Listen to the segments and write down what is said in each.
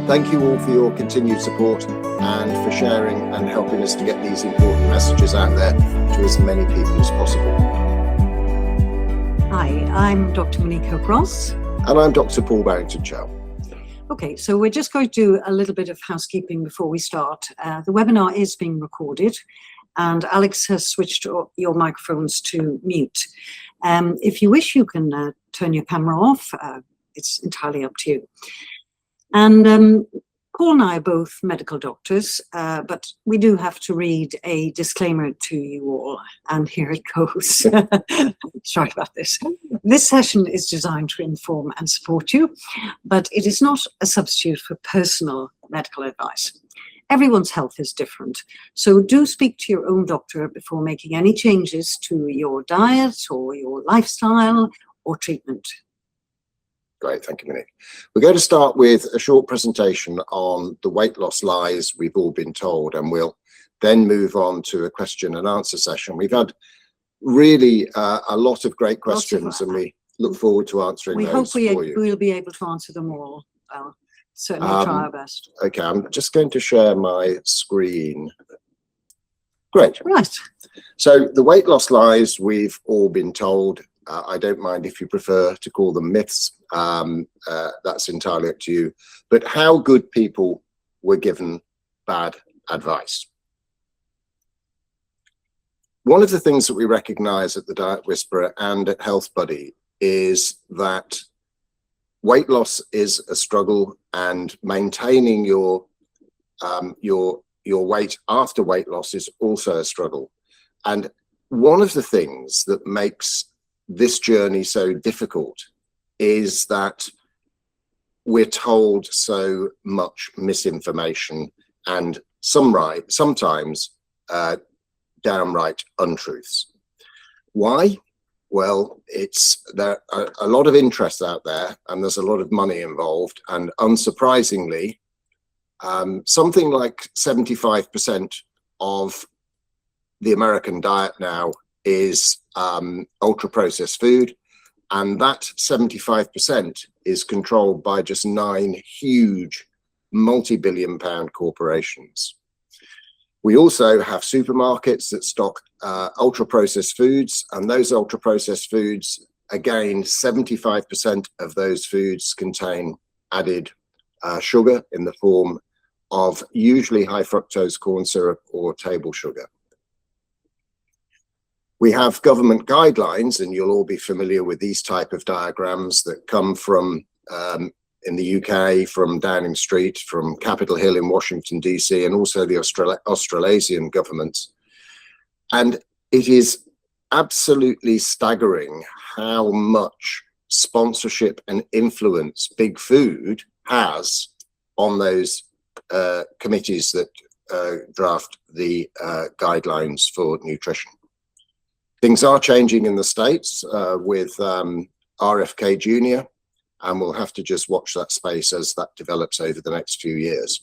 Thank you all for your continued support and for sharing and helping us to get these important messages out there to as many people as possible. Hi, I'm Dr. Monique Ross. And I'm Dr. Paul Barrington Chell. Okay, so we're just going to do a little bit of housekeeping before we start. The webinar is being recorded, and Alex has switched your microphones to mute. If you wish, you can turn your camera off. It's entirely up to you. And Paul and I are both medical doctors, but we do have to read a disclaimer to you all, and here it goes. Sorry about this. This session is designed to inform and support you, but it is not a substitute for personal medical advice. Everyone's health is different, so do speak to your own doctor before making any changes to your diet or your lifestyle or treatment. Great, thank you, Monique. We're going to start with a short presentation on the weight loss lies we've all been told, and we'll then move on to a question and answer session. We've had really a lot of great questions, and we look forward to answering those for you. We hope we'll be able to answer them all. Well, certainly try our best. Okay, I'm just going to share my screen. Great. Right. So the weight loss lies we've all been told. I don't mind if you prefer to call them myths. That's entirely up to you. But how good people were given bad advice. One of the things that we recognize at the Diet Whisperer and at Healthbuddi is that weight loss is a struggle, and maintaining your weight after weight loss is also a struggle. And one of the things that makes this journey so difficult is that we're told so much misinformation and sometimes downright untruths. Why? Well, there are a lot of interest out there, and there's a lot of money involved, and unsurprisingly, something like 75% of the American diet now is ultra-processed food, and that 75% is controlled by just 9 huge multi-billion-pound corporations. We also have supermarkets that stock ultra-processed foods, and those ultra-processed foods, again, 75% of those foods contain added sugar in the form of usually high fructose corn syrup or table sugar. We have government guidelines, and you'll all be familiar with these type of diagrams that come from, in the UK, from Downing Street, from Capitol Hill in Washington, DC, and also the Australasian governments. And it is absolutely staggering how much sponsorship and influence big food has on those committees that draft the guidelines for nutrition. Things are changing in the States with RFK Jr., and we'll have to just watch that space as that develops over the next few years.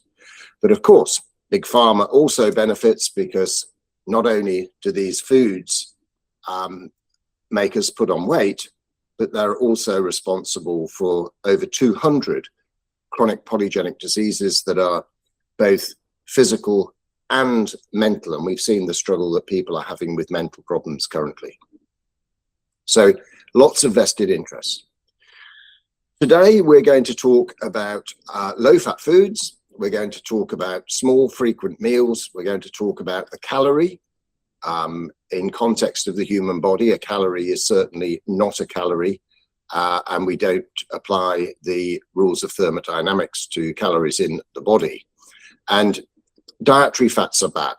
But of course, Big Pharma also benefits, because not only do these foods make us put on weight, but they're also responsible for over 200 chronic polygenic diseases that are both physical and mental, and we've seen the struggle that people are having with mental problems currently. So lots of vested interests. Today we're going to talk about low-fat foods. We're going to talk about small, frequent meals. We're going to talk about the calorie. In context of the human body, a calorie is certainly not a calorie, and we don't apply the rules of thermodynamics to calories in the body. And dietary fats are bad.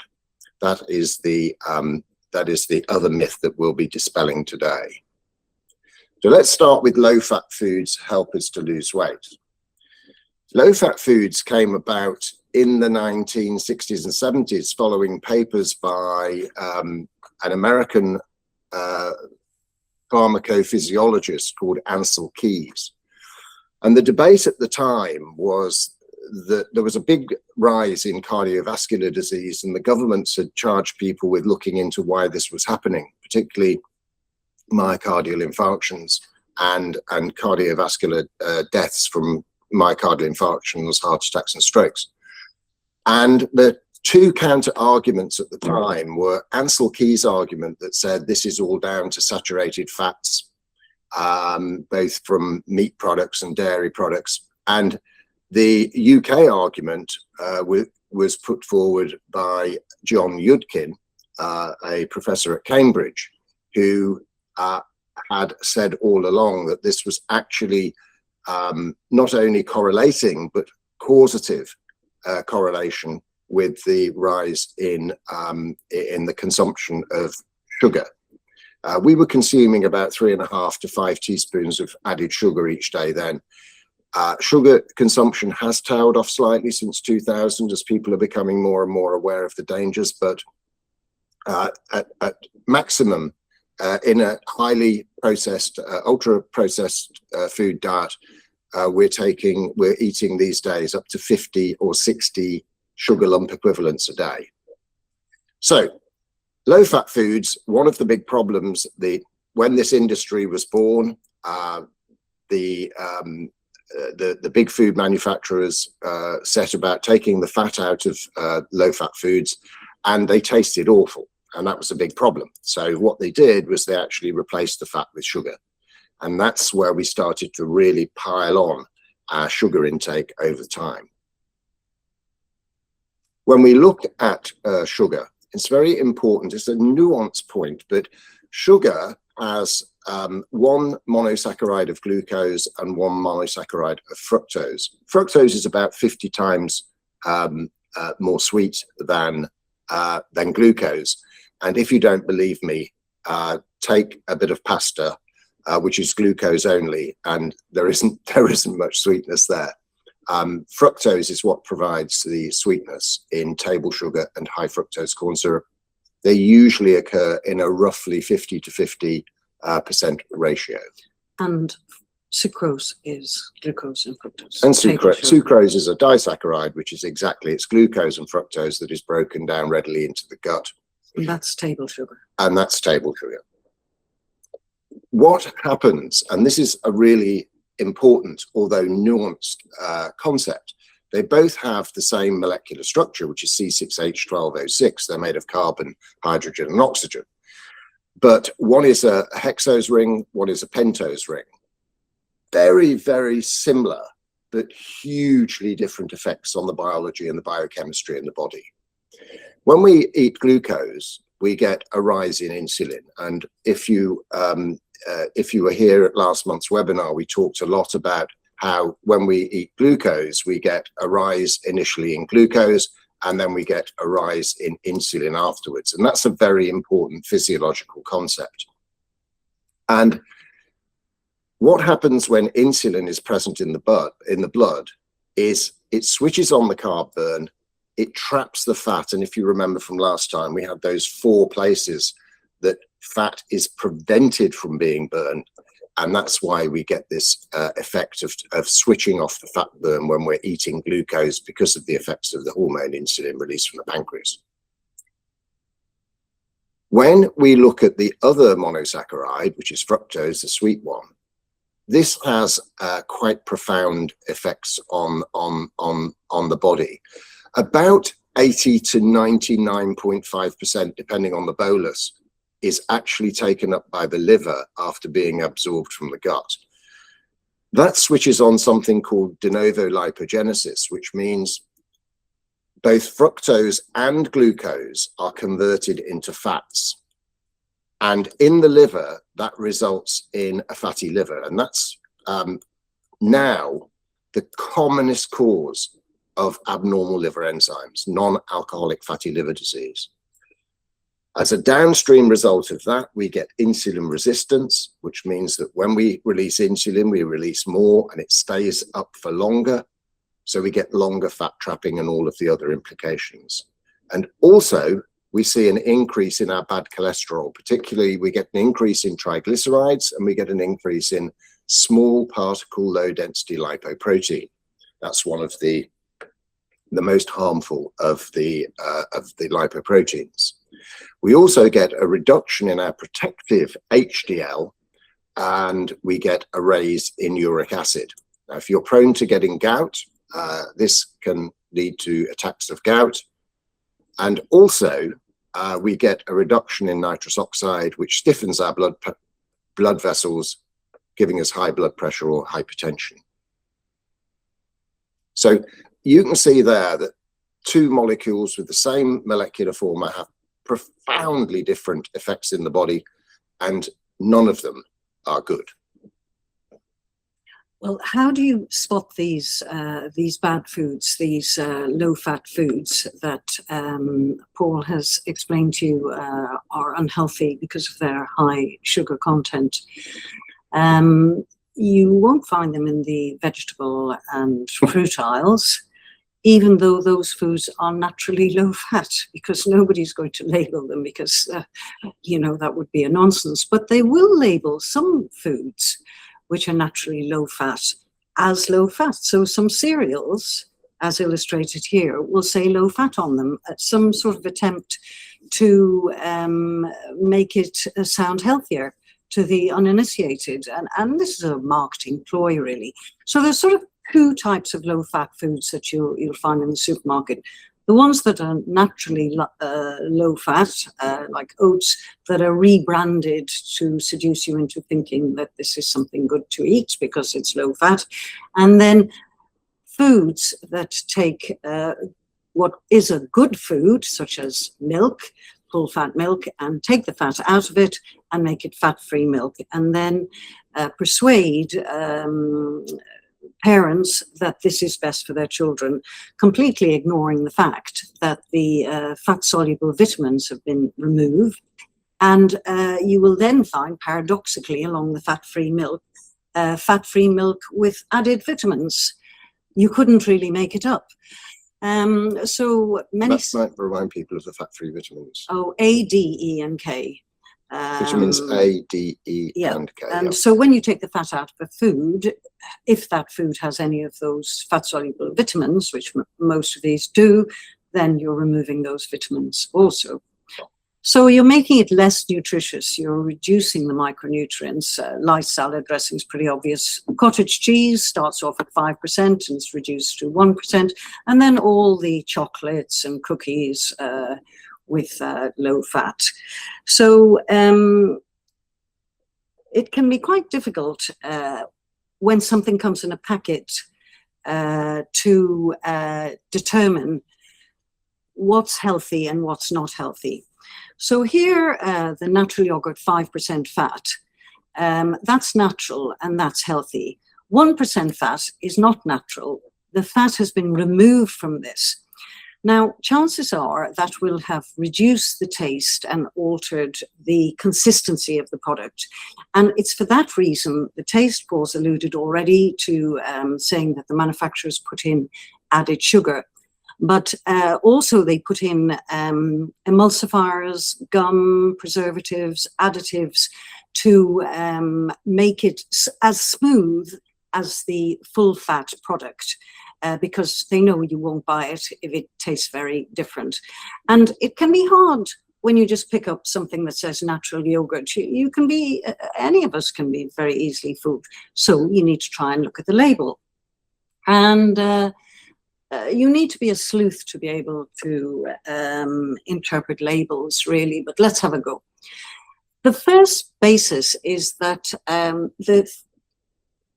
That is the other myth that we'll be dispelling today. So let's start with low-fat foods help us to lose weight. Low-fat foods came about in the 1960s and 70s following papers by an American pharmacophysiologist called Ansel Keys. And the debate at the time was that there was a big rise in cardiovascular disease, and the governments had charged people with looking into why this was happening, particularly myocardial infarctions and cardiovascular deaths from myocardial infarctions, heart attacks, and strokes. And the two counter arguments at the time were Ansel Keys' argument that said this is all down to saturated fats, both from meat products and dairy products. And the UK argument was put forward by John Yudkin, a professor at Cambridge, who had said all along that this was actually not only correlating, but causative correlation with the rise in the consumption of sugar. We were consuming about 3.5 to 5 teaspoons of added sugar each day then. Sugar consumption has tailed off slightly since 2000 as people are becoming more and more aware of the dangers, but at maximum, in a highly processed, ultra processed food diet, we're eating these days up to 50 or 60 sugar lump equivalents a day. So low fat foods, one of the big problems, when this industry was born, the big food manufacturers set about taking the fat out of low fat foods, and they tasted awful. And that was a big problem. So what they did was they actually replaced the fat with sugar. And that's where we started to really pile on our sugar intake over time. When we look at sugar, it's very important. It's a nuance point, but sugar has one monosaccharide of glucose and one monosaccharide of fructose. Fructose is about 50 times more sweet than glucose. And if you don't believe me, take a bit of pasta, which is glucose only, and there isn't much sweetness there. Fructose is what provides the sweetness in table sugar and high fructose corn syrup. They usually occur in a roughly 50 to 50% ratio. And sucrose is glucose and fructose. And sucrose is a disaccharide, which is exactly, it's glucose and fructose that is broken down readily into the gut. And that's table sugar. And that's table sugar. What happens, and this is a really important, although nuanced concept, they both have the same molecular structure, which is C6H12O6. They're made of carbon, hydrogen, and oxygen. But one is a hexose ring, one is a pentose ring. Very, very similar, but hugely different effects on the biology and the biochemistry in the body. When we eat glucose, we get a rise in insulin. And if you were here at last month's webinar, we talked a lot about how when we eat glucose, we get a rise initially in glucose, and then we get a rise in insulin afterwards. And that's a very important physiological concept. And what happens when insulin is present in the blood is it switches on the carb burn, it traps the fat. And if you remember from last time, we had those 4 places that fat is prevented from being burned. And that's why we get this effect of switching off the fat burn when we're eating glucose, because of the effects of the hormone insulin released from the pancreas. When we look at the other monosaccharide, which is fructose, the sweet one, this has quite profound effects on the body. About 80 to 99.5%, depending on the bolus, is actually taken up by the liver after being absorbed from the gut. That switches on something called de novo lipogenesis, which means both fructose and glucose are converted into fats. And in the liver, that results in a fatty liver. And that's now the commonest cause of abnormal liver enzymes, non-alcoholic fatty liver disease. As a downstream result of that, we get insulin resistance, which means that when we release insulin, we release more and it stays up for longer. So we get longer fat trapping and all of the other implications. And also, we see an increase in our bad cholesterol. Particularly, we get an increase in triglycerides and we get an increase in small particle low density lipoprotein. That's one of the most harmful of the lipoproteins. We also get a reduction in our protective HDL, and we get a raise in uric acid. Now, if you're prone to getting gout, this can lead to attacks of gout. And also, we get a reduction in nitrous oxide, which stiffens our blood vessels, giving us high blood pressure or hypertension. So you can see there that two molecules with the same molecular format have profoundly different effects in the body, and none of them are good. Well, how do you spot these bad foods, these low-fat foods that Paul has explained to you are unhealthy because of their high sugar content? You won't find them in the vegetable and fruit aisles, even though those foods are naturally low-fat, because nobody's going to label them, because, you know, that would be a nonsense. But they will label some foods which are naturally low-fat as low-fat. So some cereals, as illustrated here, will say low-fat on them, some sort of attempt to make it sound healthier to the uninitiated. And this is a marketing ploy, really. So there's sort of two types of low-fat foods that you'll find in the supermarket. The ones that are naturally low-fat, like oats, that are rebranded to seduce you into thinking that this is something good to eat because it's low-fat. And then foods that take what is a good food, such as milk, full-fat milk, and take the fat out of it and make it fat-free milk, and then persuade parents that this is best for their children, completely ignoring the fact that the fat-soluble vitamins have been removed. And you will then find, paradoxically, along the fat-free milk with added vitamins. You couldn't really make it up. So many... That might remind people of the fat-free vitamins. Oh, A, D, E, and K. Vitamins A, D, E, and K. And so when you take the fat out of a food, if that food has any of those fat-soluble vitamins, which most of these do, then you're removing those vitamins also. So you're making it less nutritious. You're reducing the micronutrients. Light salad dressing is pretty obvious. Cottage cheese starts off at 5% and it's reduced to 1%. And then all the chocolates and cookies with low fat. So it can be quite difficult when something comes in a packet to determine what's healthy and what's not healthy. So here, the natural yogurt, 5% fat, that's natural and that's healthy. 1% fat is not natural. The fat has been removed from this. Now, chances are that will have reduced the taste and altered the consistency of the product. And it's for that reason, the taste Paul's alluded already to saying that the manufacturers put in added sugar. But also they put in emulsifiers, gum, preservatives, additives to make it as smooth as the full fat product. Because they know you won't buy it if it tastes very different. And it can be hard when you just pick up something that says natural yogurt. You can be, any of us can be very easily fooled. So you need to try and look at the label. And you need to be a sleuth to be able to interpret labels, really, but let's have a go. The first basis is that the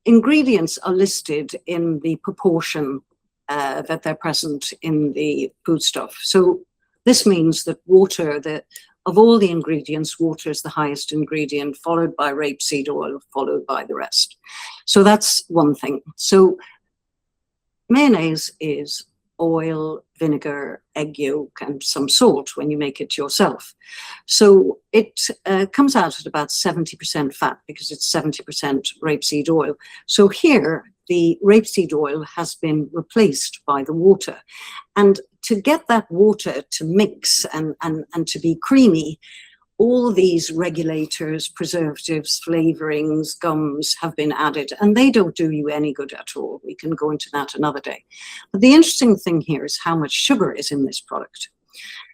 ingredients are listed in the proportion that they're present in the foodstuff. So this means that water, of all the ingredients, water is the highest ingredient, followed by rapeseed oil, followed by the rest. So that's one thing. So mayonnaise is oil, vinegar, egg yolk, and some salt when you make it yourself. So it comes out at about 70% fat because it's 70% rapeseed oil. So here, the rapeseed oil has been replaced by the water. And to get that water to mix and to be creamy, all these regulators, preservatives, flavorings, gums have been added, and they don't do you any good at all. We can go into that another day. But the interesting thing here is how much sugar is in this product.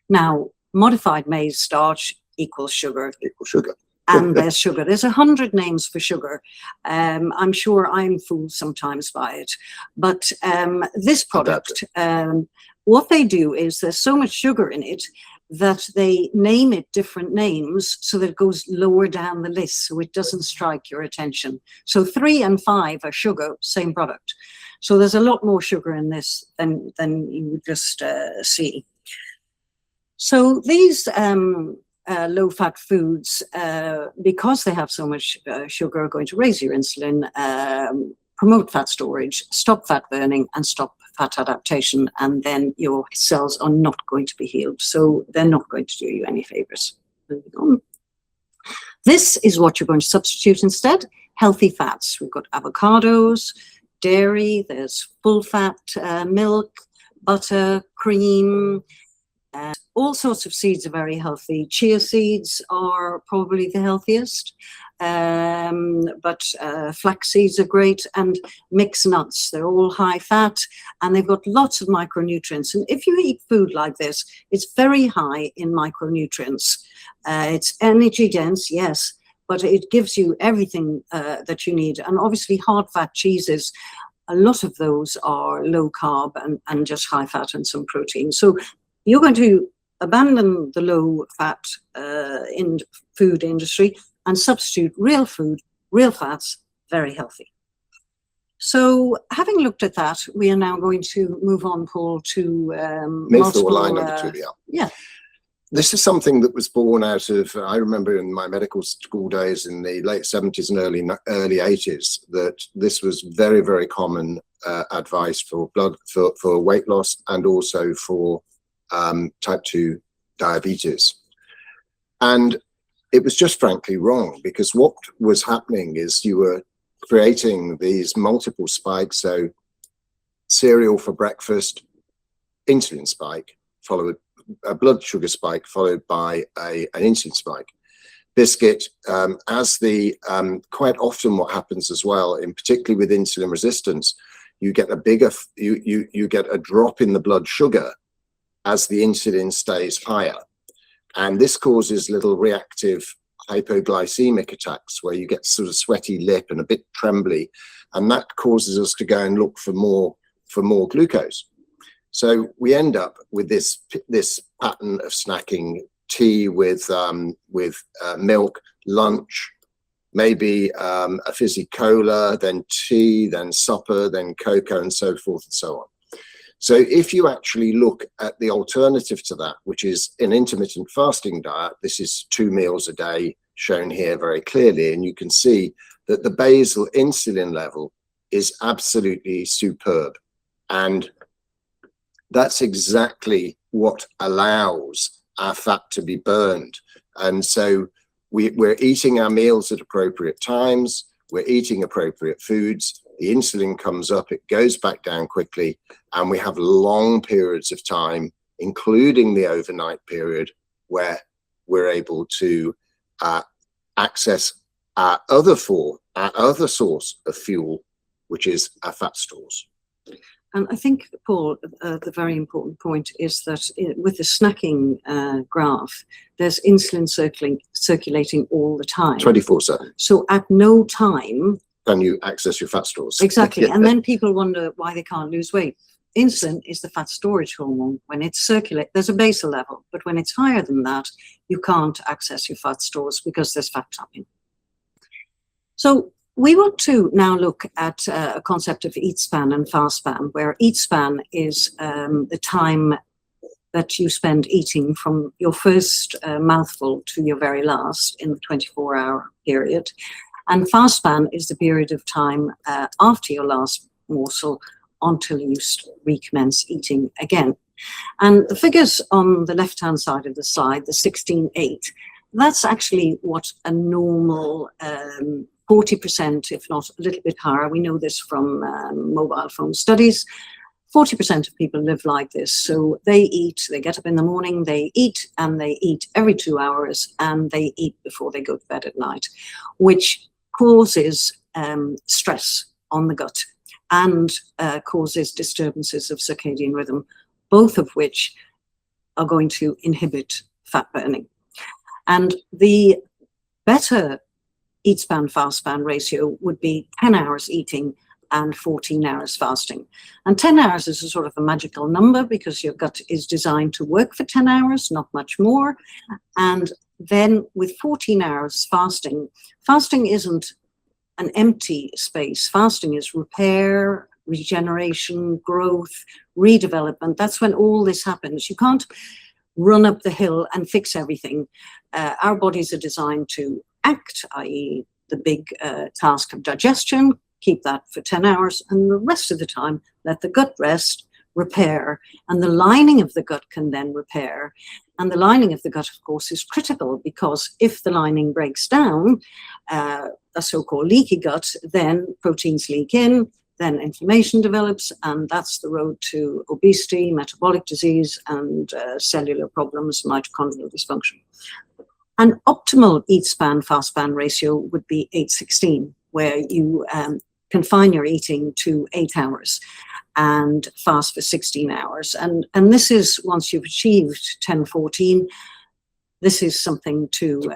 Now, modified maize starch equals sugar. Equals sugar. and there's sugar. There's 100 names for sugar. I'm sure I'm fooled sometimes by it. But this product, what they do is there's so much sugar in it that they name it different names so that it goes lower down the list so it doesn't strike your attention. So 3 and 5 are sugar, same product. So there's a lot more sugar in this than you would just see. So these low-fat foods, because they have so much sugar, are going to raise your insulin, promote fat storage, stop fat burning, and stop fat adaptation, and then your cells are not going to be healed. So they're not going to do you any favors. Moving on. This is what you're going to substitute instead. Healthy fats. We've got avocados, dairy, there's full fat milk, butter, cream. All sorts of seeds are very healthy. Chia seeds are probably the healthiest, but flax seeds are great, and mixed nuts. They're all high fat, and they've got lots of micronutrients. And if you eat food like this, it's very high in micronutrients. It's energy dense, yes, but it gives you everything that you need. And obviously hard fat cheeses, a lot of those are low carb and just high fat and some protein. So you're going to abandon the low fat in food industry and substitute real food, real fats, very healthy. So having looked at that, we are now going to move on, Paul, to myth or lie number 2. Yeah. This is something that was born out of, I remember in my medical school days in the late 70s and early 80s, that this was very, very common advice for for weight loss and also for type 2 diabetes. And it was just frankly wrong, because what was happening is you were creating these multiple spikes. So cereal for breakfast, insulin spike, followed a blood sugar spike, followed by an insulin spike. Biscuit, as the quite often what happens as well, in particularly with insulin resistance, you get a bigger, you get a drop in the blood sugar as the insulin stays higher. And this causes little reactive hypoglycemic attacks where you get sort of sweaty lip and a bit trembly, and that causes us to go and look for more glucose. So we end up with this pattern of snacking: tea with milk, lunch, maybe a fizzy cola, then tea, then supper, then cocoa, and so forth and so on. So if you actually look at the alternative to that, which is an intermittent fasting diet, this is 2 meals a day shown here very clearly, and you can see that the basal insulin level is absolutely superb. And that's exactly what allows our fat to be burned. And so we're eating our meals at appropriate times, we're eating appropriate foods, the insulin comes up, it goes back down quickly, and we have long periods of time, including the overnight period, where we're able to access our other source of fuel, which is our fat stores. And I think, Paul, the very important point is that with the snacking graph, there's insulin circulating all the time. 24/7. So at no time can you access your fat stores. Exactly. And then people wonder why they can't lose weight. Insulin is the fat storage hormone. When it circulates, there's a basal level, but when it's higher than that, you can't access your fat stores because there's fat trapping. So we want to now look at a concept of eat span and fast span, where eat span is the time that you spend eating from your first mouthful to your very last in the 24-hour period. And fast span is the period of time after your last morsel until you recommence eating again. And the figures on the left-hand side of the slide, the 16-8, that's actually what a normal 40%, if not a little bit higher, we know this from mobile phone studies, 40% of people live like this. So they eat, they get up in the morning, they eat, and they eat every 2 hours, and they eat before they go to bed at night, which causes stress on the gut and causes disturbances of circadian rhythm, both of which are going to inhibit fat burning. And the better eat span, fast span ratio would be 10 hours eating and 14 hours fasting. And 10 hours is a sort of a magical number because your gut is designed to work for 10 hours, not much more. And then with 14 hours fasting, fasting isn't an empty space. Fasting is repair, regeneration, growth, redevelopment. That's when all this happens. You can't run up the hill and fix everything. Our bodies are designed to act, i.e. the big task of digestion, keep that for 10 hours, and the rest of the time, let the gut rest, repair, and the lining of the gut can then repair. And the lining of the gut, of course, is critical because if the lining breaks down, a so-called leaky gut, then proteins leak in, then inflammation develops, and that's the road to obesity, metabolic disease, and cellular problems, mitochondrial dysfunction. An optimal eat span, fast span ratio would be 8-16, where you confine your eating to 8 hours and fast for 16 hours. And this is, once you've achieved 10-14, this is something to,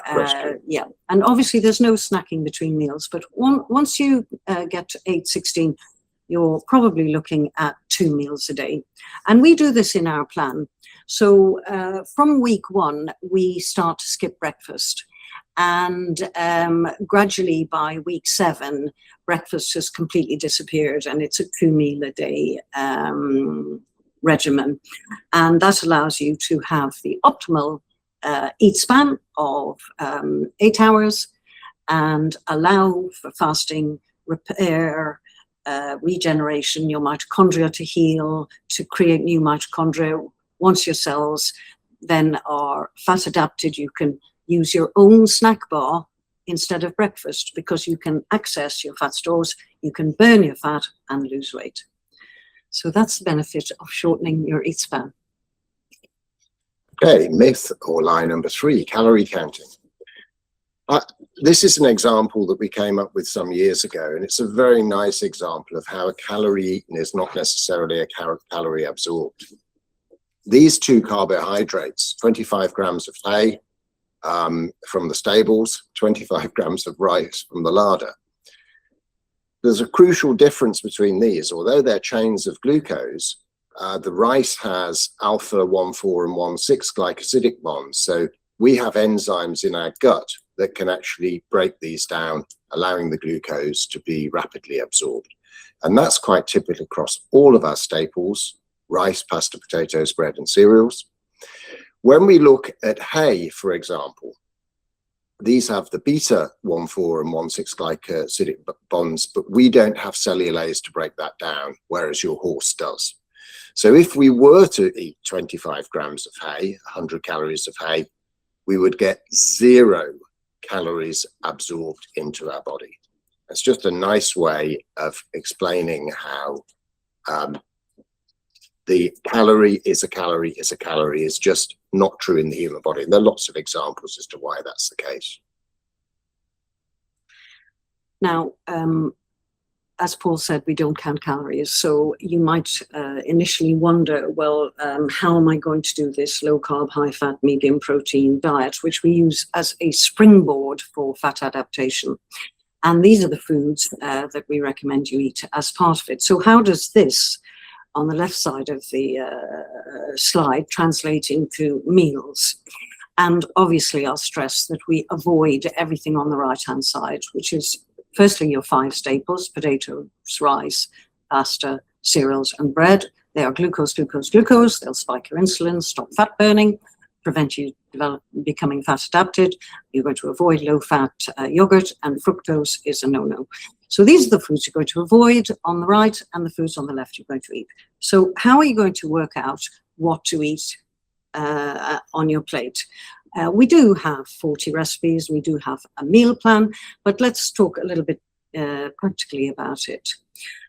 yeah. And obviously there's no snacking between meals, but once you get to 8-16, you're probably looking at 2 meals a day. And we do this in our plan. So from week 1, we start to skip breakfast. And gradually by week 7, breakfast has completely disappeared and it's a 2 meal a day regimen. And that allows you to have the optimal eat span of 8 hours and allow for fasting, repair, regeneration, your mitochondria to heal, to create new mitochondria. Once your cells then are fat adapted, you can use your own snack bar instead of breakfast because you can access your fat stores, you can burn your fat and lose weight. So that's the benefit of shortening your eat span. Okay, myth or lie number 3, calorie counting. This is an example that we came up with some years ago, and it's a very nice example of how a calorie eaten is not necessarily a calorie absorbed. These 2 carbohydrates, 25 grams of hay from the stables, 25 grams of rice from the larder. There's a crucial difference between these. Although they're chains of glucose, the rice has alpha 1,4 and 1,6 glycosidic bonds. So we have enzymes in our gut that can actually break these down, allowing the glucose to be rapidly absorbed. And that's quite typical across all of our staples: rice, pasta, potatoes, bread, and cereals. When we look at hay, for example, these have the beta 1,4 and 1,6 glycosidic bonds, but we don't have cellulase to break that down, whereas your horse does. So if we were to eat 25 grams of hay, 100 calories of hay, we would get 0 calories absorbed into our body. It's just a nice way of explaining how the calorie is a calorie is a calorie is just not true in the human body. And there are lots of examples as to why that's the case. Now, as Paul said, we don't count calories. So you might initially wonder, well, how am I going to do this low carb, high fat, medium protein diet, which we use as a springboard for fat adaptation. And these are the foods that we recommend you eat as part of it. So how does this, on the left side of the slide, translate into meals? And obviously I'll stress that we avoid everything on the right-hand side, which is firstly your 5 staples: potatoes, rice, pasta, cereals, and bread. They are glucose, glucose, glucose. They'll spike your insulin, stop fat burning, prevent you becoming fat adapted. You're going to avoid low-fat yogurt, and fructose is a no-no. So these are the foods you're going to avoid on the right, and the foods on the left you're going to eat. So how are you going to work out what to eat on your plate? We do have 40 recipes, we do have a meal plan, but let's talk a little bit practically about it.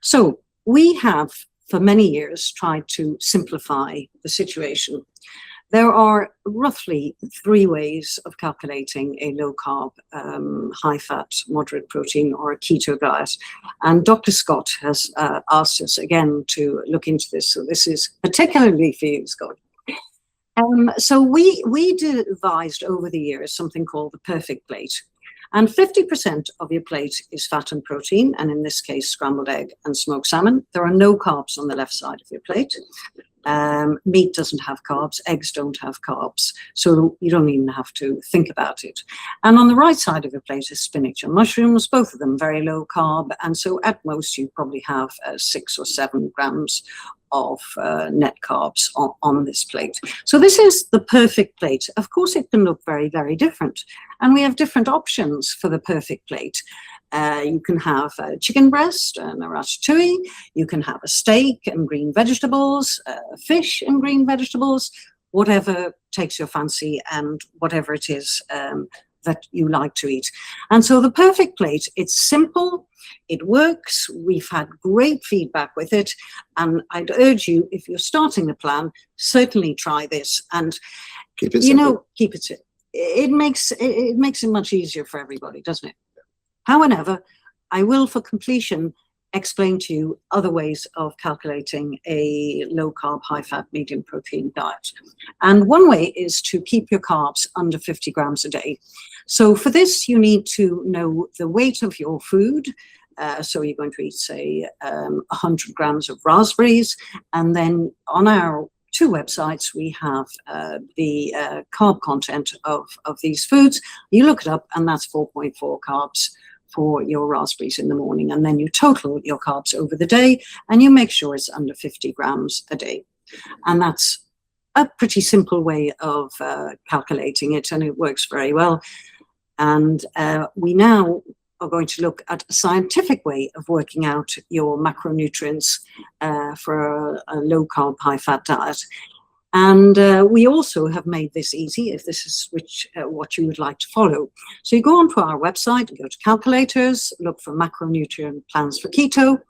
So we have, for many years, tried to simplify the situation. There are roughly 3 ways of calculating a low-carb, high-fat, moderate protein, or a keto diet. And Dr. Scott has asked us again to look into this. So this is particularly for you, Scott. So we devised over the years something called the perfect plate. And 50% of your plate is fat and protein, and in this case, scrambled egg and smoked salmon. There are no carbs on the left side of your plate. Meat doesn't have carbs, eggs don't have carbs, so you don't even have to think about it. And on the right side of your plate is spinach and mushrooms, both of them very low carb, and so at most you probably have 6 or 7 grams of net carbs on this plate. So this is the perfect plate. Of course, it can look very, very different, and we have different options for the perfect plate. You can have a chicken breast and a ratatouille. You can have a steak and green vegetables, fish and green vegetables, whatever takes your fancy and whatever it is that you like to eat. And so the perfect plate, it's simple, it works, we've had great feedback with it, and I'd urge you, if you're starting a plan, certainly try this and keep it simple. Keep it simple. It makes it much easier for everybody, doesn't it? However, I will, for completion, explain to you other ways of calculating a low-carb, high-fat, medium-protein diet. And one way is to keep your carbs under 50 grams a day. So for this, you need to know the weight of your food. So you're going to eat, say, 100 grams of raspberries. And then on our 2 websites, we have the carb content of these foods. You look it up, and that's 4.4 carbs for your raspberries in the morning, and then you total your carbs over the day and you make sure it's under 50 grams a day. And that's a pretty simple way of calculating it, and it works very well. And we now are going to look at a scientific way of working out your macronutrients for a low carb, high fat diet. And we also have made this easy if this is what you would like to follow. So you go onto our website, go to calculators, look for macronutrient plans for keto,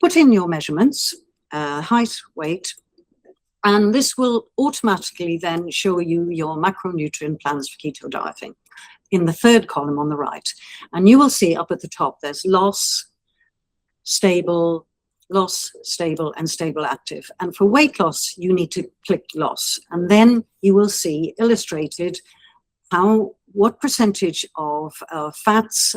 put in your measurements, height, weight, and this will automatically then show you your macronutrient plans for keto dieting in the 3rd column on the right. And you will see up at the top, there's loss, stable, and stable active. And for weight loss, you need to click loss. And then you will see illustrated what percentage of fats,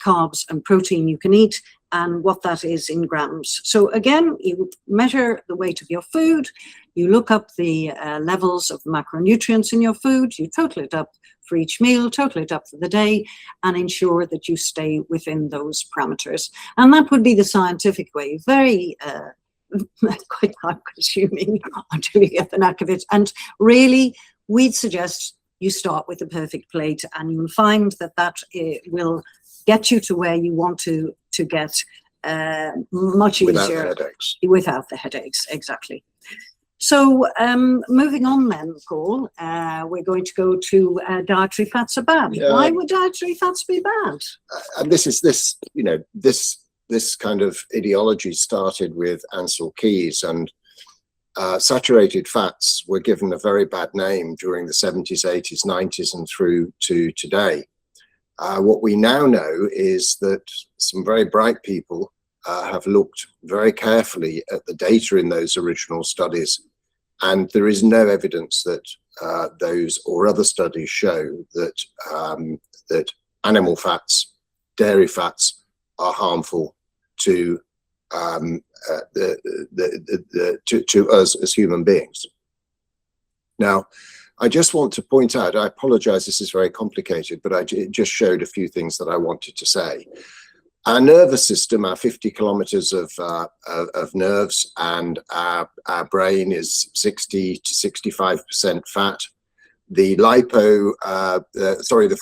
carbs, and protein you can eat, and what that is in grams. So again, you measure the weight of your food, you look up the levels of macronutrients in your food, you total it up for each meal, total it up for the day, and ensure that you stay within those parameters. And that would be the scientific way, very quite time-consuming until you get the knack of it. And really, we'd suggest you start with the perfect plate, and you'll find that will get you to where you want to get much easier. Without the headaches, exactly. So moving on then, Paul, we're going to go to dietary fats are bad. Yeah. Why would dietary fats be bad? And this kind of ideology started with Ansel Keys, and saturated fats were given a very bad name during the 70s, 80s, 90s, and through to today. What we now know is that some very bright people have looked very carefully at the data in those original studies, and there is no evidence that those or other studies show that that animal fats, dairy fats, are harmful to to us as human beings. Now, I just want to point out, I apologize, this is very complicated, but it just showed a few things that I wanted to say. Our nervous system, our 50 kilometers of nerves, and our brain is 60 to 65% fat. The the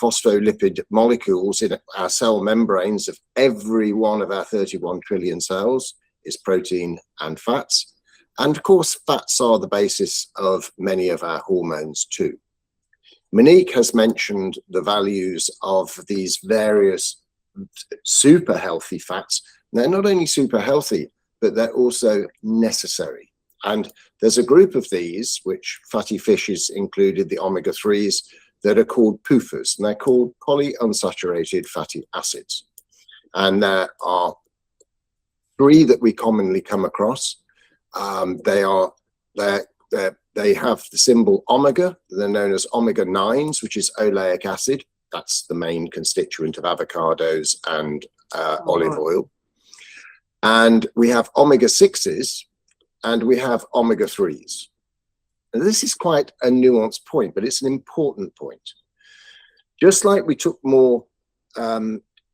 phospholipid molecules in our cell membranes of every one of our 31 trillion cells is protein and fats. And of course, fats are the basis of many of our hormones too. Monique has mentioned the values of these various super healthy fats. They're not only super healthy, but they're also necessary. And there's a group of these, which fatty fishes included, the omega-3s, that are called PUFAs, and they're called polyunsaturated fatty acids. And there are 3 that we commonly come across. They have the symbol omega. They're known as omega-9s, which is oleic acid. That's the main constituent of avocados and olive oil. And we have omega-6s and we have omega-3s. And this is quite a nuanced point, but it's an important point. Just like we took more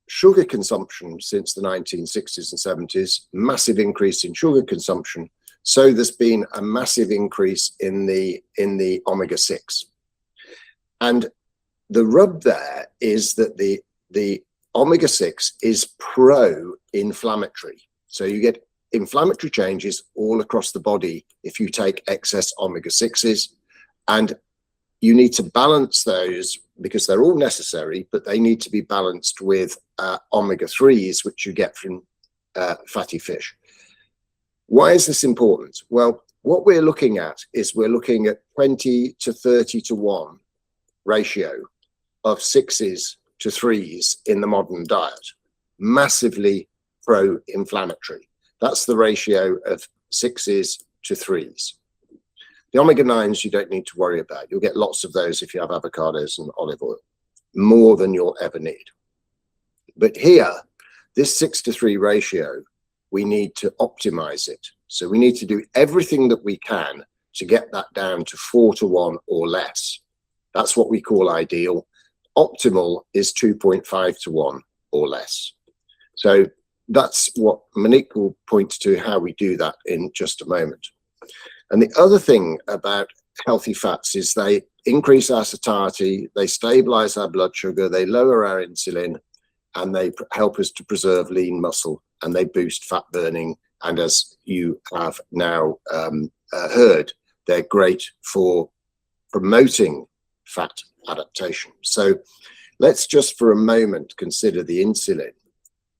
sugar consumption since the 1960s and 70s, massive increase in sugar consumption, so there's been a massive increase in the omega-6. And the rub there is that the omega-6 is pro-inflammatory. So you get inflammatory changes all across the body if you take excess omega-6s, and you need to balance those because they're all necessary, but they need to be balanced with omega-3s, which you get from fatty fish. Why is this important? Well, what we're looking at is we're looking at 20 to 30 to 1 ratio of 6s to 3s in the modern diet, massively pro-inflammatory. That's the ratio of 6s to 3s. The omega-9s you don't need to worry about. You'll get lots of those if you have avocados and olive oil, more than you'll ever need. But here, this 6 to 3 ratio, we need to optimize it. So we need to do everything that we can to get that down to 4 to 1 or less. That's what we call ideal. Optimal is 2.5 to 1 or less. So that's what Monique will point to how we do that in just a moment. And the other thing about healthy fats is they increase our satiety, they stabilize our blood sugar, they lower our insulin, and they help us to preserve lean muscle, and they boost fat burning. And as you have now heard, they're great for promoting fat adaptation. So let's just for a moment consider the insulin.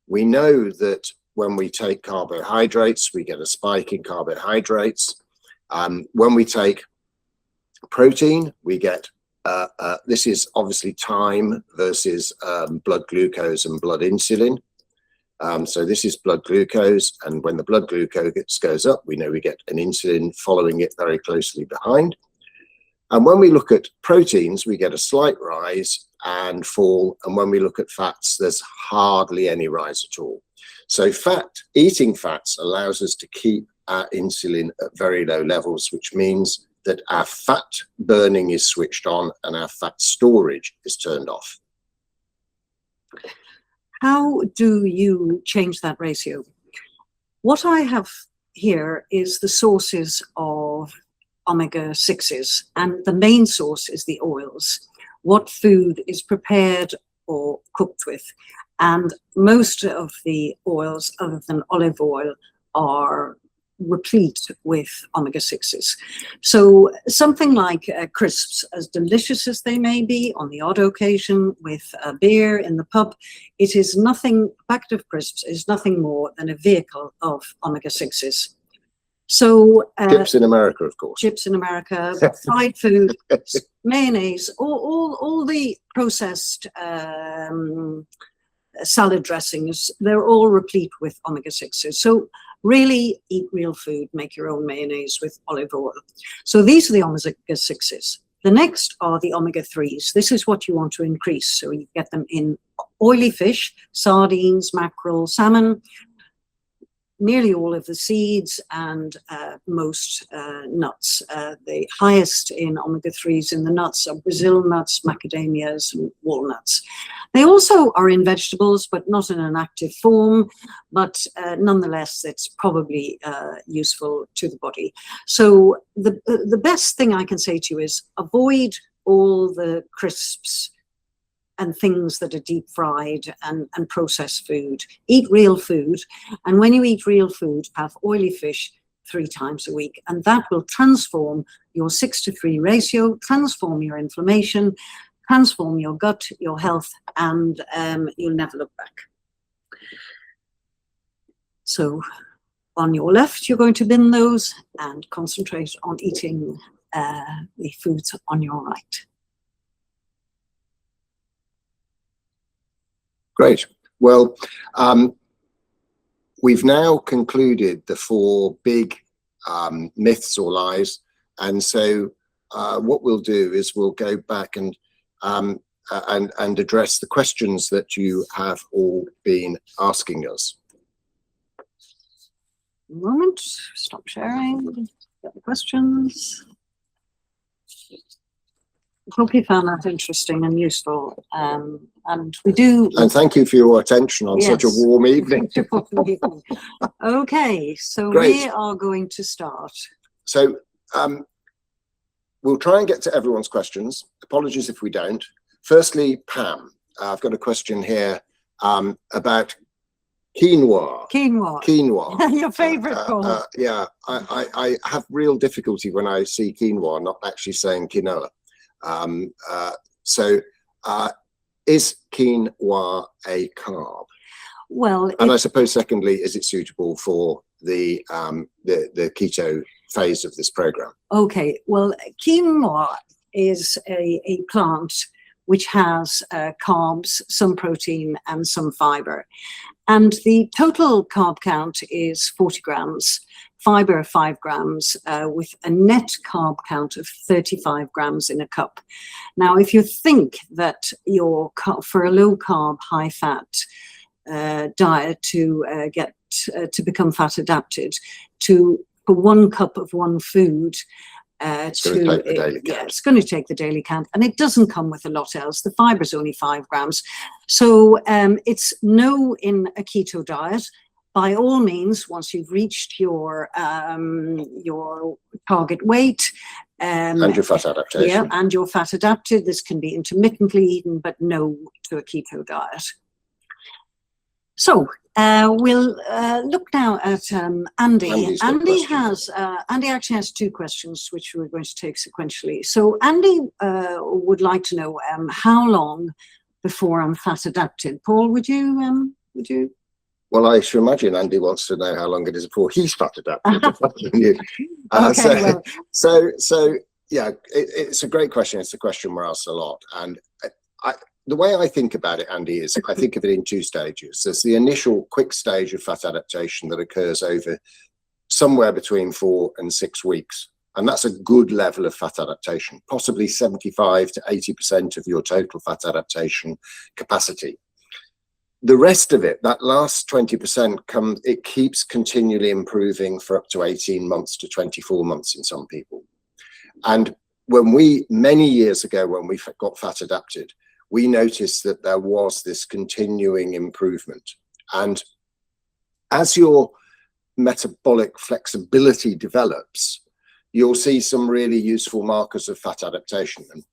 We know that when we take carbohydrates, we get a spike in carbohydrates. When we take protein, we get, this is obviously time versus blood glucose and blood insulin. So this is blood glucose, and when the blood glucose goes up, we know we get an insulin following it very closely behind. And when we look at proteins, we get a slight rise and fall. And when we look at fats, there's hardly any rise at all. So eating fats allows us to keep our insulin at very low levels, which means that our fat burning is switched on and our fat storage is turned off. How do you change that ratio? What I have here is the sources of omega-6s, and the main source is the oils, what food is prepared or cooked with. And most of the oils, other than olive oil, are replete with omega-6s. So something like crisps, as delicious as they may be on the odd occasion with a beer in the pub, it is nothing, a packet of crisps is nothing more than a vehicle of omega-6s. So chips in America, of course. Chips in America, fried food, mayonnaise, all the processed salad dressings, they're all replete with omega-6s. So really eat real food, make your own mayonnaise with olive oil. So these are the omega-6s. The next are the omega-3s. This is what you want to increase. So you get them in oily fish, sardines, mackerel, salmon, nearly all of the seeds, and most nuts. The highest in omega-3s in the nuts are Brazil nuts, macadamias, and walnuts. They also are in vegetables, but not in an active form, but nonetheless, it's probably useful to the body. So the best thing I can say to you is avoid all the crisps and things that are deep fried and processed food. Eat real food. And when you eat real food, have oily fish 3 times a week. And that will transform your 6 to 3 ratio, transform your inflammation, transform your gut, your health, and you'll never look back. So on your left, you're going to bin those and concentrate on eating the foods on your right. Great. Well, we've now concluded the 4 big myths or lies. And so what we'll do is we'll go back and and address the questions that you have all been asking us. Moment, stop sharing, get the questions. Hope you found that interesting and useful. And we do. And thank you for your attention on such a warm evening. Okay, so Great. we are going to start. So we'll try and get to everyone's questions. Apologies if we don't. Firstly, Pam, I've got a question here about quinoa. Quinoa. Your favorite, Paul. Yeah, I have real difficulty when I see quinoa, not actually saying quinoa. Is quinoa a carb? Well, and I suppose secondly, is it suitable for the keto phase of this program? Okay, well, quinoa is a plant which has carbs, some protein and some fiber. And the total carb count is 40 grams, fiber 5 grams, with a net carb count of 35 grams in a cup. Now, if you think that for a low carb, high fat diet to get to become fat adapted, for 1 cup of one food, it's going to take the daily count, and it doesn't come with a lot else. The fiber is only 5 grams, so it's no in a keto diet. By all means, once you've reached your target weight and your fat adaptation, yeah, and your fat adapted, this can be intermittently eaten, but no to a keto diet. So we'll look now at Andy. Andy actually has 2 questions, which we're going to take sequentially. So Andy would like to know how long before I'm fat adapted. Paul, would you? Well, I should imagine Andy wants to know how long it is before he's fat adapted. So yeah, it's a great question. It's a question we're asked a lot, and the way I think about it, Andy, is I think of it in 2 stages. There's the initial quick stage of fat adaptation that occurs over somewhere between 4 and 6 weeks. And that's a good level of fat adaptation, possibly 75 to 80% of your total fat adaptation capacity. The rest of it, that last 20%, it keeps continually improving for up to 18 months to 24 months in some people. And many years ago, when we got fat adapted, we noticed that there was this continuing improvement. And as your metabolic flexibility develops, you'll see some really useful markers of fat adaptation. And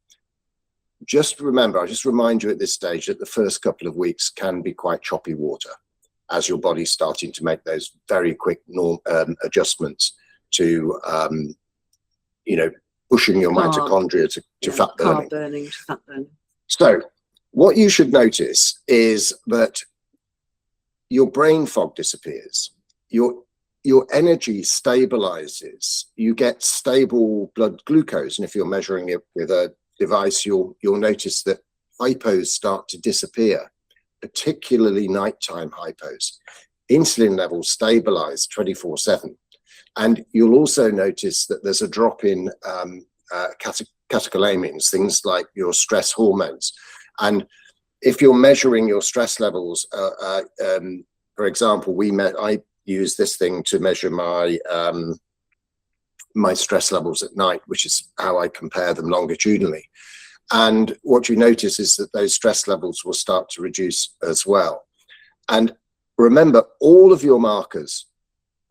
just remember, I'll just remind you at this stage that the first couple of weeks can be quite choppy water as your body's starting to make those very quick adjustments to, pushing your mitochondria to fat burning. So what you should notice is that your brain fog disappears, your energy stabilizes, you get stable blood glucose, and if you're measuring it with a device, you'll notice that hypos start to disappear, particularly nighttime hypos. Insulin levels stabilize 24/7, and you'll also notice that there's a drop in catecholamines, things like your stress hormones. And if you're measuring your stress levels, for example, I use this thing to measure my stress levels at night, which is how I compare them longitudinally. And what you notice is that those stress levels will start to reduce as well. And remember, all of your markers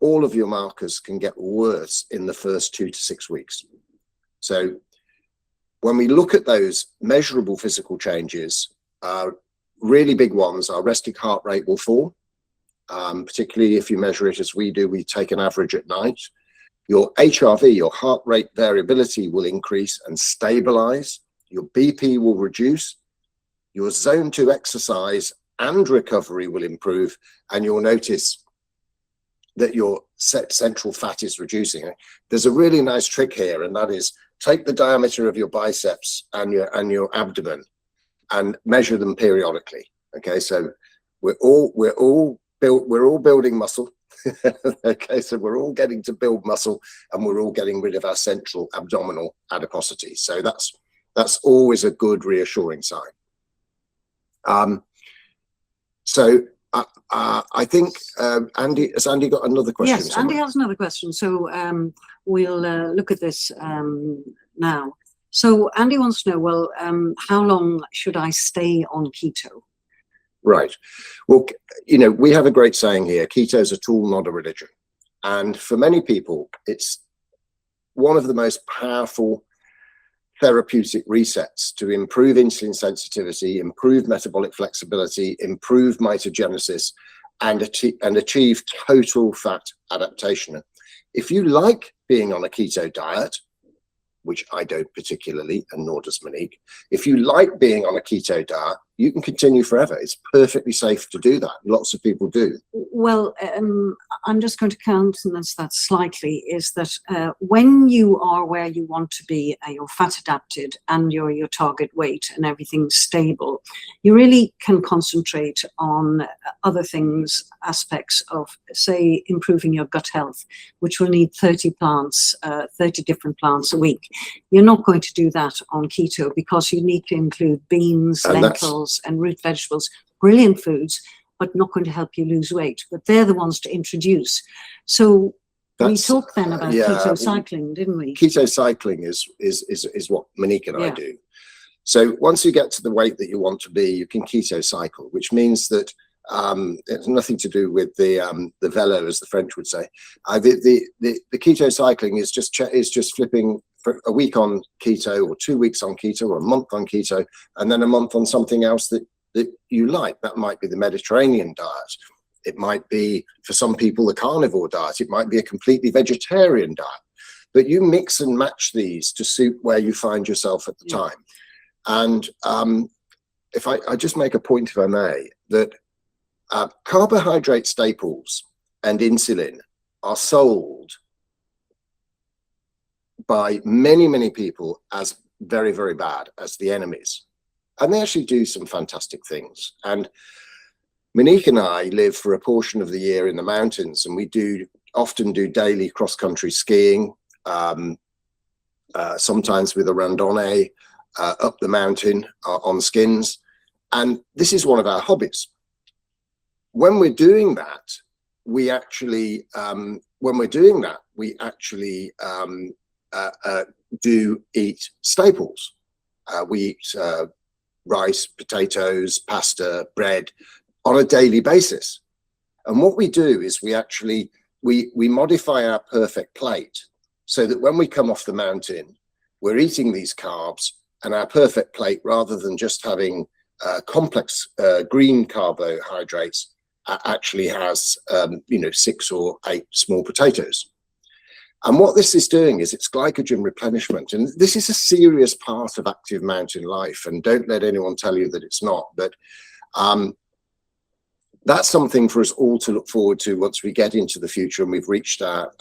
can get worse in the first 2 to 6 weeks. So when we look at those measurable physical changes, really big ones, our resting heart rate will fall, particularly if you measure it as we do. We take an average at night. Your HRV, your heart rate variability, will increase and stabilize. Your BP will reduce. Your zone 2 exercise and recovery will improve, and you'll notice that your central fat is reducing. There's a really nice trick here, and that is take the diameter of your biceps and your abdomen and measure them periodically. Okay, so we're all building muscle. Okay, so we're all getting to build muscle, and we're all getting rid of our central abdominal adiposity. So that's always a good reassuring sign. So I think Andy, has Andy got another question? Yes, Andy has another question. So we'll look at this now. So Andy wants to know, well, how long should I stay on keto? Right. Well, you know, we have a great saying here: keto is a tool, not a religion. And for many people, it's one of the most powerful therapeutic resets to improve insulin sensitivity, improve metabolic flexibility, improve mitogenesis, and achieve total fat adaptation. If you like being on a keto diet, which I don't particularly, and nor does Monique, if you like being on a keto diet, you can continue forever. It's perfectly safe to do that. Lots of people do. Well, I'm just going to countenance that slightly, is that when you are where you want to be, you're fat adapted and you're your target weight and everything's stable, you really can concentrate on other things, aspects of, say, improving your gut health, which will need 30 different plants a week. You're not going to do that on keto because you need to include beans, lentils, and root vegetables, brilliant foods, but not going to help you lose weight. But they're the ones to introduce. So we talked then about keto cycling, didn't we? Keto cycling is what Monique and I do. So once you get to the weight that you want to be, you can keto cycle, which means that it's nothing to do with the velo, as the French would say. The keto cycling is just flipping for a week on keto, or 2 weeks on keto, or a month on keto, and then a month on something else that you like. That might be the Mediterranean diet. It might be, for some people, the carnivore diet. It might be a completely vegetarian diet. But you mix and match these to suit where you find yourself at the time. And if I just make a point, if I may, that carbohydrate staples and insulin are sold by many people as very, very bad, as the enemies. And they actually do some fantastic things. And Monique and I live for a portion of the year in the mountains, and we often do daily cross-country skiing, sometimes with a randonnée up the mountain on skins. And this is one of our hobbies. When we're doing that, we actually do eat staples. We eat rice, potatoes, pasta, bread on a daily basis. And what we do is we modify our perfect plate so that when we come off the mountain, we're eating these carbs, and our perfect plate, rather than just having complex green carbohydrates, actually has 6 or 8 small potatoes. And what this is doing is it's glycogen replenishment. And this is a serious part of active mountain life. And don't let anyone tell you that it's not. But that's something for us all to look forward to once we get into the future and we've reached our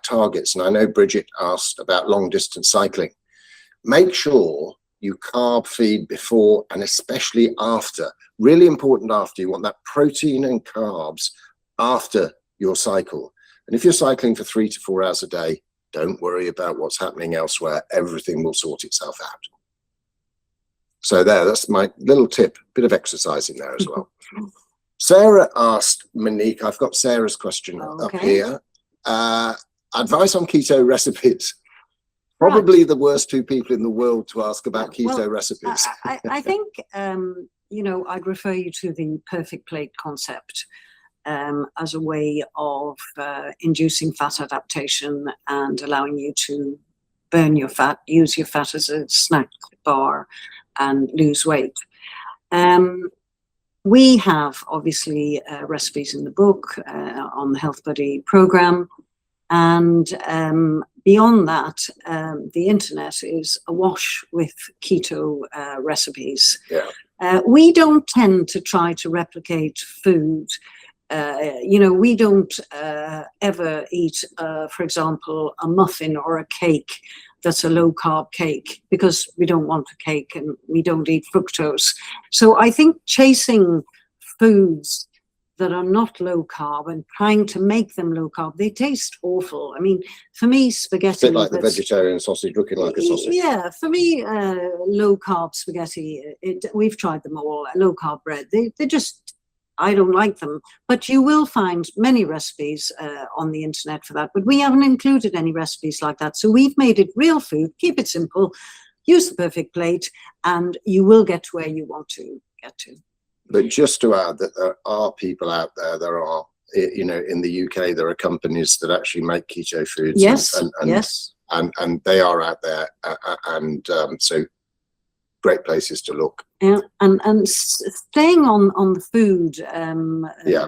targets. And I know Bridget asked about long distance cycling. Make sure you carb feed before and especially after. Really important after. You want that protein and carbs after your cycle. And if you're cycling for 3 to 4 hours a day, don't worry about what's happening elsewhere. Everything will sort itself out. So that's my little tip, bit of exercise in there as well. Sarah asked Monique, I've got Sarah's question up here. Advice on keto recipes. Probably the worst 2 people in the world to ask about keto recipes. I think, I'd refer you to the perfect plate concept. As a way of inducing fat adaptation and allowing you to burn your fat, use your fat as a snack bar and lose weight. We have obviously recipes in the book on the Healthbuddi program, and beyond that, the internet is awash with keto recipes. We don't tend to try to replicate food. We don't ever eat, for example, a muffin or a cake that's a low carb cake, because we don't want a cake and we don't eat fructose. So I think chasing foods that are not low carb and trying to make them low carb, they taste awful. I mean, for me, spaghetti... A bit like the vegetarian sausage, looking like a sausage. Yeah, for me, low carb spaghetti, we've tried them all, low carb bread, they just, I don't like them. But you will find many recipes on the internet for that, but we haven't included any recipes like that. So we've made it real food, keep it simple, use the perfect plate, and you will get to where you want to get to. But just to add that there are people out there, there are, you know, in the UK, there are companies that actually make keto foods. Yes, yes. And they are out there. So great places to look. Yeah, and staying on the food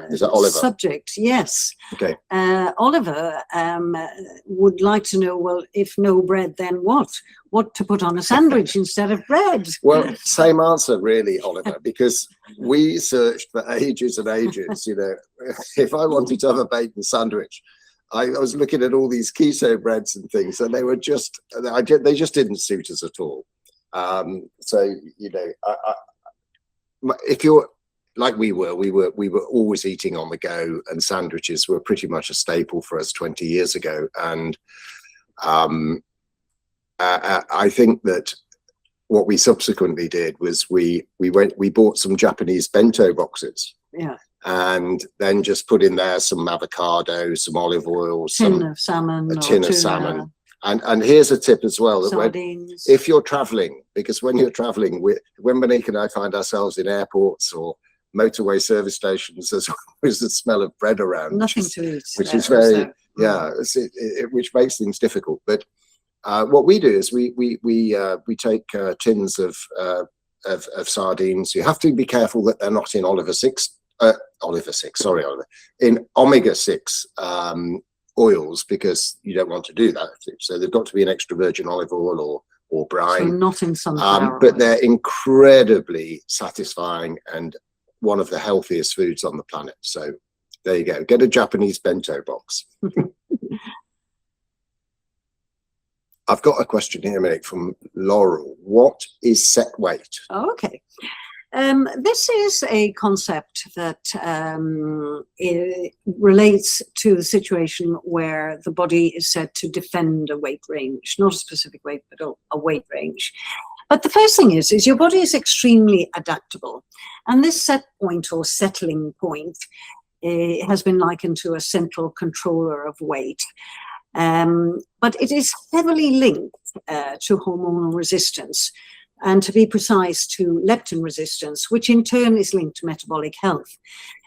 is that Oliver? Subject, yes. Okay. Oliver would like to know, well, if no bread, then what? What to put on a sandwich instead of bread? Well, same answer really, Oliver, because we searched for ages and ages. You know, if I wanted to have a bacon sandwich, I was looking at all these keto breads and things, and they were just, they just didn't suit us at all. So, you know, if you're like we were always eating on the go, and sandwiches were pretty much a staple for us 20 years ago. And I think that what we subsequently did was we bought some Japanese bento boxes. Yeah. And then just put in there some avocado, some olive oil, a tin of salmon. And here's a tip as well, that sardines. If you're traveling, because when you're traveling, when Monique and I find ourselves in airports or motorway service stations, there's always the smell of bread around. Nothing to eat. Which is very, which makes things difficult. But what we do is we take tins of sardines. You have to be careful that they're not in in omega-6 oils, because you don't want to do that. So they've got to be an extra virgin olive oil or brine. So not in sunflower but oil. they're incredibly satisfying and one of the healthiest foods on the planet. So there you go. Get a Japanese bento box. I've got a question here, Monique, from Laurel. What is set weight? Okay. This is a concept that relates to the situation where the body is said to defend a weight range, not a specific weight, but a weight range. But the first thing is your body is extremely adaptable. And this set point or settling point has been likened to a central controller of weight. But it is heavily linked to hormonal resistance, and to be precise, to leptin resistance, which in turn is linked to metabolic health.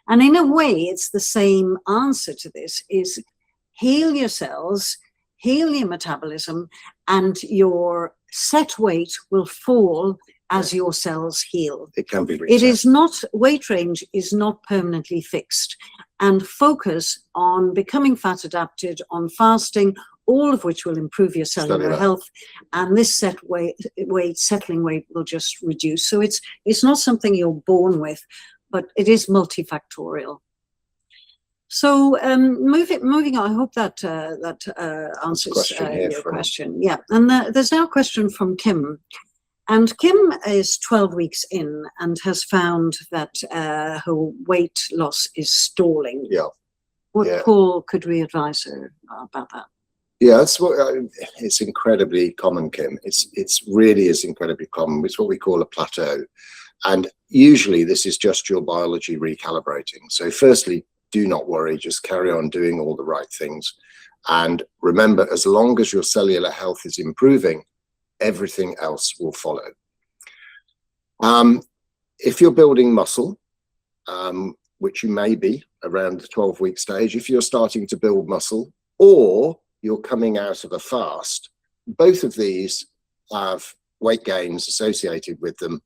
And in a way, it's the same answer to this, is heal your cells, heal your metabolism, and your set weight will fall as your cells heal. It can be reset. It is not, weight range is not permanently fixed. And focus on becoming fat adapted, on fasting, all of which will improve your cellular health, and this settling weight will just reduce. So it's not something you're born with, but it is multifactorial. So moving on, I hope that answers your question. Yeah, and there's now a question from Kim. And Kim is 12 weeks in and has found that her weight loss is stalling. Yeah. What, Paul, could we advise her about that? Yeah, that's what it's incredibly common, Kim. It's really is incredibly common. It's what we call a plateau, and usually this is just your biology recalibrating. So, firstly, do not worry. Just carry on doing all the right things, and remember, as long as your cellular health is improving, everything else will follow. If you're building muscle, which you may be around the 12-week stage, if you're starting to build muscle, or you're coming out of a fast, both of these have weight gains associated with them.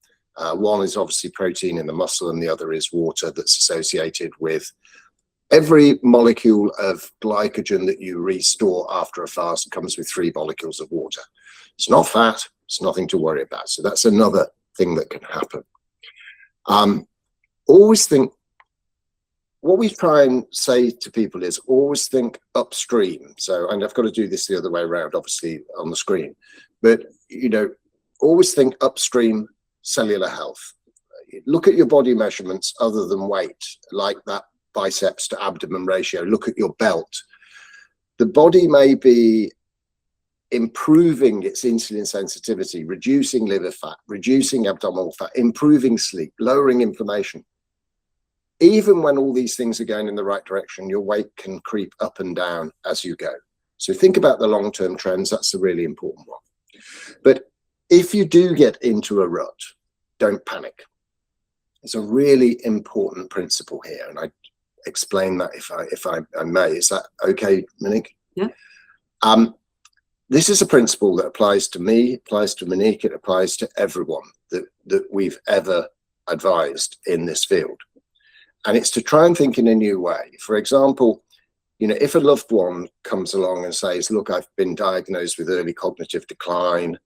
One is obviously protein in the muscle, and the other is water that's associated with every molecule of glycogen that you restore after a fast comes with 3 molecules of water. It's not fat, it's nothing to worry about. So that's another thing that can happen. Always think, what we try and say to people is always think upstream. So, and I've got to do this the other way around, obviously on the screen, but you know, always think upstream cellular health. Look at your body measurements other than weight, like that biceps to abdomen ratio, look at your belt. The body may be improving its insulin sensitivity, reducing liver fat, reducing abdominal fat, improving sleep, lowering inflammation. Even when all these things are going in the right direction, your weight can creep up and down as you go. So think about the long-term trends. That's a really important one. But if you do get into a rut, don't panic. It's a really important principle here, and I explain that if I may. Is that okay, Monique? Yeah. This is a principle that applies to me, applies to Monique, it applies to everyone that we've ever advised in this field. And it's to try and think in a new way. For example, if a loved one comes along and says, look, I've been diagnosed with early cognitive decline,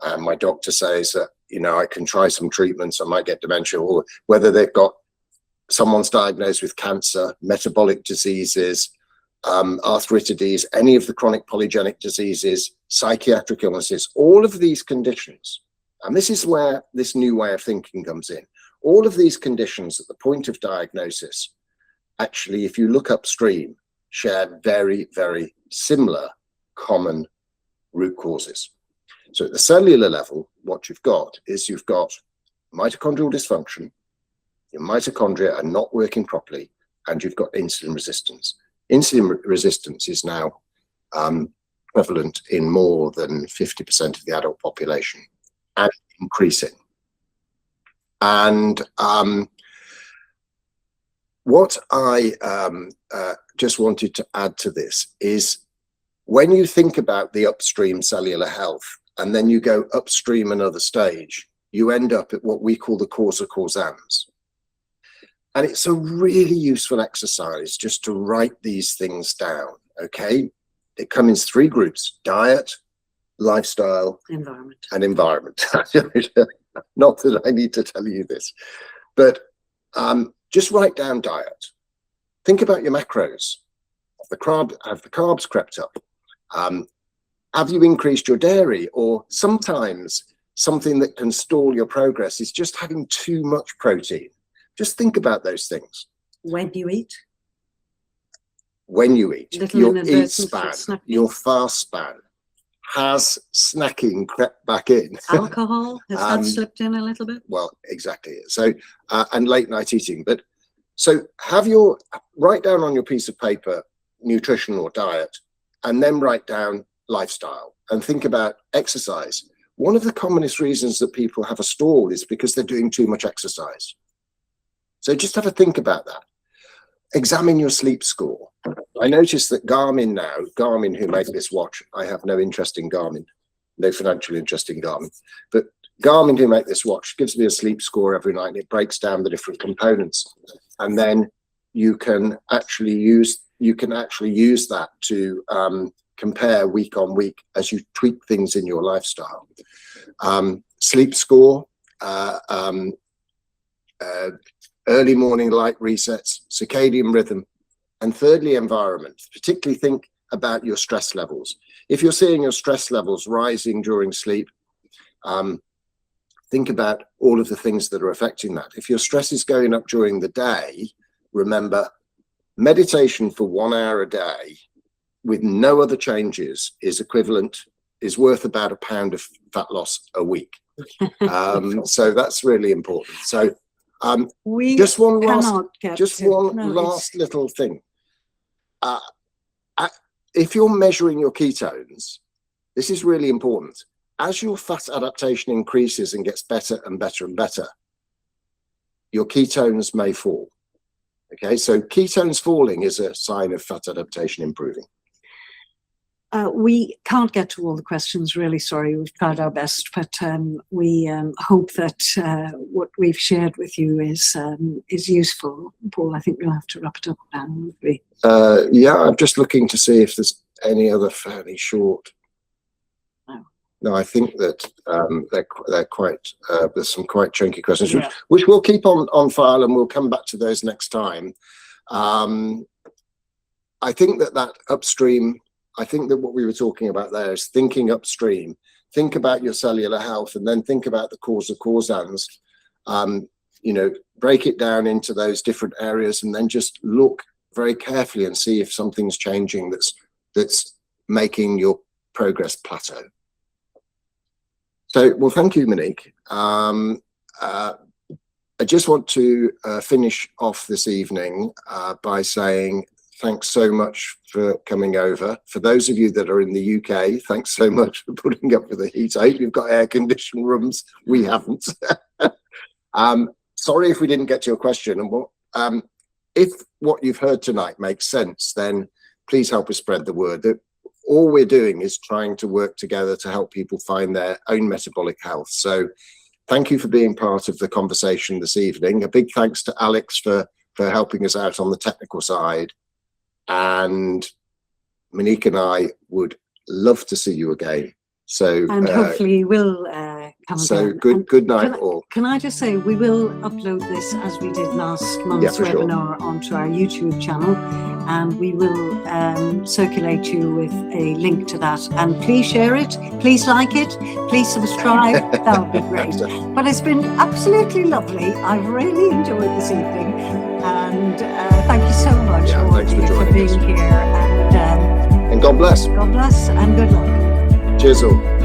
and my doctor says that, I can try some treatments, I might get dementia, or whether they've got someone's diagnosed with cancer, metabolic diseases, arthritis, any of the chronic polygenic diseases, psychiatric illnesses, all of these conditions, and this is where this new way of thinking comes in. All of these conditions at the point of diagnosis, actually, if you look upstream, share very, very similar common root causes. So at the cellular level, what you've got is you've got mitochondrial dysfunction, your mitochondria are not working properly, and you've got insulin resistance. Insulin resistance is now prevalent in more than 50% of the adult population and increasing. And what I just wanted to add to this is when you think about the upstream cellular health and then you go upstream another stage, you end up at what we call the causa causans. And it's a really useful exercise just to write these things down, okay? They come in 3 groups: diet, lifestyle, and environment. Not that I need to tell you this, but just write down diet. Think about your macros. Have the carbs crept up? Have you increased your dairy? Or sometimes something that can stall your progress is just having too much protein. Just think about those things. When you eat, your eat span, your fast span. Has snacking crept back in? Alcohol, has that slipped in a little bit? Well, exactly. So, and late night eating. But so write down on your piece of paper nutrition or diet, and then write down lifestyle and think about exercise. One of the commonest reasons that people have a stall is because they're doing too much exercise. So just have a think about that. Examine your sleep score. I noticed that Garmin who make this watch, I have no interest in Garmin, no financial interest in Garmin, but Garmin who make this watch gives me a sleep score every night and it breaks down the different components. And then you can actually use that to compare week on week as you tweak things in your lifestyle. Sleep score, early morning light resets, circadian rhythm, and thirdly, environment. Particularly think about your stress levels. If you're seeing your stress levels rising during sleep, think about all of the things that are affecting that. If your stress is going up during the day, remember, meditation for 1 hour a day with no other changes is worth about £1 pound of fat loss a week. So that's really important. So just one last little thing. If you're measuring your ketones, this is really important. As your fat adaptation increases and gets better and better and better, your ketones may fall. Okay, so ketones falling is a sign of fat adaptation improving. We can't get to all the questions, really sorry, we've tried our best, but we hope that what we've shared with you is useful. Paul, I think we'll have to wrap it up now, won't we? Yeah, I'm just looking to see if there's any other fairly short. No, I think that they're quite, there's some quite chunky questions, yeah, which we'll keep on file and we'll come back to those next time. I think that upstream, I think that what we were talking about there is thinking upstream, think about your cellular health and then think about the causa causans. break it down into those different areas, and then just look very carefully and see if something's changing that's making your progress plateau. So, well, thank you, Monique. I just want to finish off this evening by saying thanks so much for coming over. For those of you that are in the UK, thanks so much for putting up with the heat. I hope you've got air-conditioned rooms. We haven't. Sorry if we didn't get to your question. And if what you've heard tonight makes sense, then please help us spread the word. That all we're doing is trying to work together to help people find their own metabolic health. So thank you for being part of the conversation this evening. A big thanks to Alex for helping us out on the technical side. And Monique and I would love to see you again. So and hopefully we'll come so again. good night all. Can I just say, we will upload this as we did last month's webinar onto our YouTube channel, and we will circulate you with a link to that. And please share it, please like it, please subscribe. That would be great. But it's been absolutely lovely. I've really enjoyed this evening, and thank you so much thanks for being here. And God bless. God bless and good luck. Cheers all.